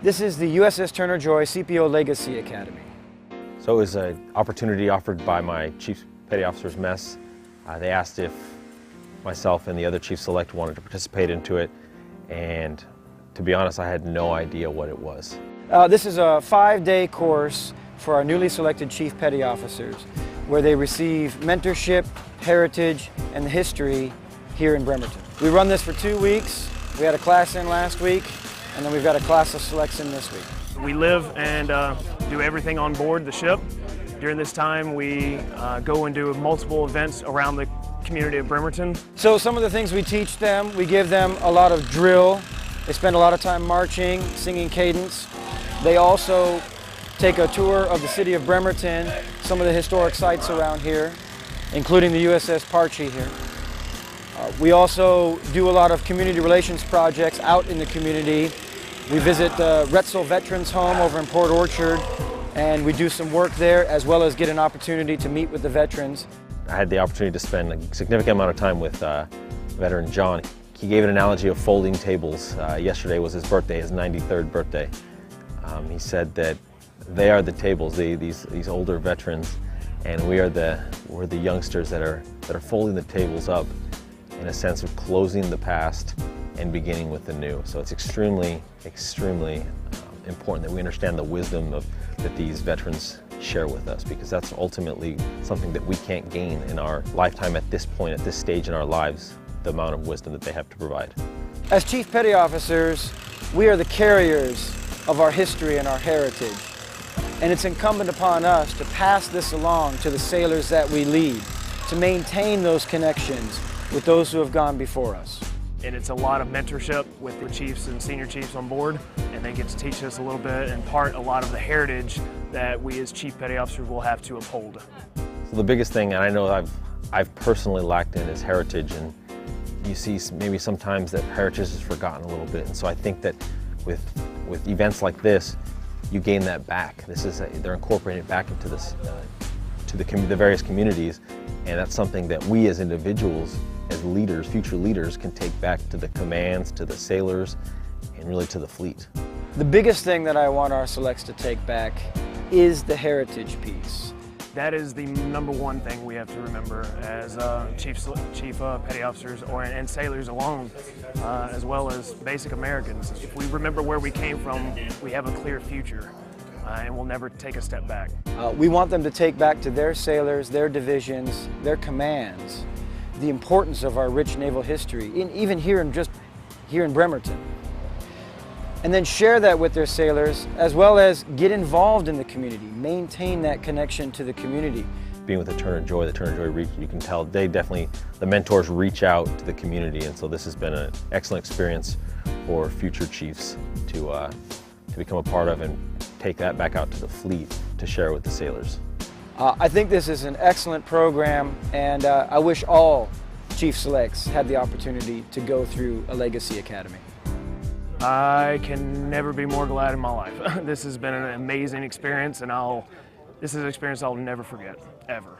This is the USS Turner Joy CPO Legacy Academy. So it was an opportunity offered by my Chief Petty Officers Mess. They asked if myself and the other Chief Select wanted to participate into it, and to be honest, I had no idea what it was. This is a 5-day course for our newly selected Chief Petty Officers, where they receive mentorship, heritage, and the history here in Bremerton. We run this for 2 weeks. We had a class in last week, and then we've got a class of selects in this week. We live and do everything on board the ship. During this time, we go and do multiple events around the community of Bremerton. So some of the things we teach them, we give them a lot of drill. They spend a lot of time marching, singing cadence. They also take a tour of the city of Bremerton, some of the historic sites around here, including the USS Parchie here. We also do a lot of community relations projects out in the community. We visit the Retzel Veterans Home over in Port Orchard, and we do some work there, as well as get an opportunity to meet with the veterans. I had the opportunity to spend a significant amount of time with veteran John. He gave an analogy of folding tables. Yesterday was his birthday, his 93rd birthday. He said that they are the tables, these older veterans, and we're the youngsters that are folding the tables up in a sense of closing the past and beginning with the new. So it's extremely important that we understand the wisdom that these veterans share with us, because that's ultimately something that we can't gain in our lifetime at this point, at this stage in our lives, the amount of wisdom that they have to provide. As Chief Petty Officers, we are the carriers of our history and our heritage. And it's incumbent upon us to pass this along to the sailors that we lead, to maintain those connections with those who have gone before us. And it's a lot of mentorship with the chiefs and senior chiefs on board, and they get to teach us a little bit and impart a lot of the heritage that we as Chief Petty Officers will have to uphold. So the biggest thing, and I know I've personally lacked in, is heritage, and you see maybe sometimes that heritage is forgotten a little bit, and so I think that with events like this, you gain that back. They're incorporating it back into this, to the various communities, and that's something that we as individuals, as leaders, future leaders, can take back to the commands, to the sailors, and really to the fleet. The biggest thing that I want our selects to take back is the heritage piece. That is the #1 thing we have to remember as Chief Petty Officers and sailors alone, as well as basic Americans. If we remember where we came from, we have a clear future, and we'll never take a step back. We want them to take back to their sailors, their divisions, their commands, the importance of our rich naval history, even here in Bremerton. And then share that with their sailors, as well as get involved in the community, maintain that connection to the community. Being with the Turner Joy reach, you can tell the mentors reach out to the community, and so this has been an excellent experience for future chiefs to become a part of and take that back out to the fleet to share with the sailors. I think this is an excellent program, and I wish all Chief Selects had the opportunity to go through a Legacy Academy. I can never be more glad in my life. This has been an amazing experience, and this is an experience I'll never forget, ever.